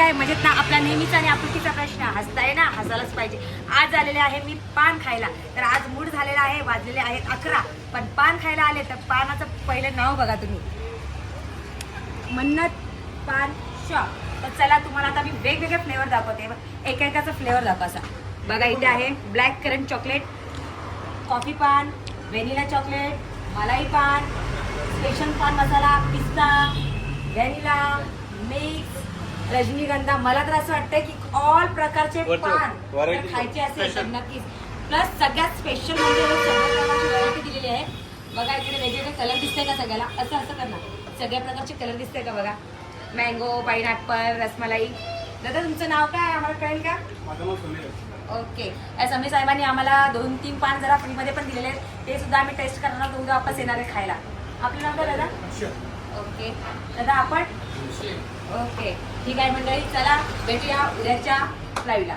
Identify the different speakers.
Speaker 1: काय मजेत ना? आपला नेहमीचा आणि आपुलकीचा प्रश्न, हसताय ना? हसायलाच पाहिजे. आज आलेले आहे मी पान खायला. तर आज मूड झालेला आहे, वाजलेले आहेत 11, पण पान खायला आले तर पानाचं पहिलं नाव बघा तुम्ही, मन्नत पान शॉप. तर चला तुम्हाला आता मी वेगवेगळे फ्लेवर दाखवते. एकेकाचा फ्लेवर दाखवा असा. बघा इथे आहे ब्लॅक करंट चॉकलेट, कॉफी पान, व्हॅनिला चॉकलेट, मलाई पान, स्पेशल पान मसाला, पिस्ता, व्हॅनिला मिक्स, रजनीगंधा. मला तर असं वाटतंय की ऑल प्रकारचे पान खायचे असेल तर नक्कीच. प्लस सगळ्यात स्पेशल म्हणजे सगळ्या प्रकारची व्हरायटी दिलेली आहे. बघा इकडे वेगवेगळे कलर दिसते का सगळ्याला? असं असं करणार, सगळ्या प्रकारचे कलर दिसते का बघा. मँगो, पाईनॅपल, रसमलाई. दादा तुमचं नाव काय आम्हाला कळेल का?
Speaker 2: माझं नाव समीर.
Speaker 1: ओके. समीर साहेबांनी आम्हाला 2-3 पान जरा फ्रीमध्ये पण दिलेले आहेत. ते सुद्धा आम्ही टेस्ट करणार आहोत. उद्या वापस येणार आहे खायला. आपलं नाव काय दादा? ओके दादा आपण? ओके ठीक आहे मंडळी, चला भेटूया उद्याच्या लाईव्हला.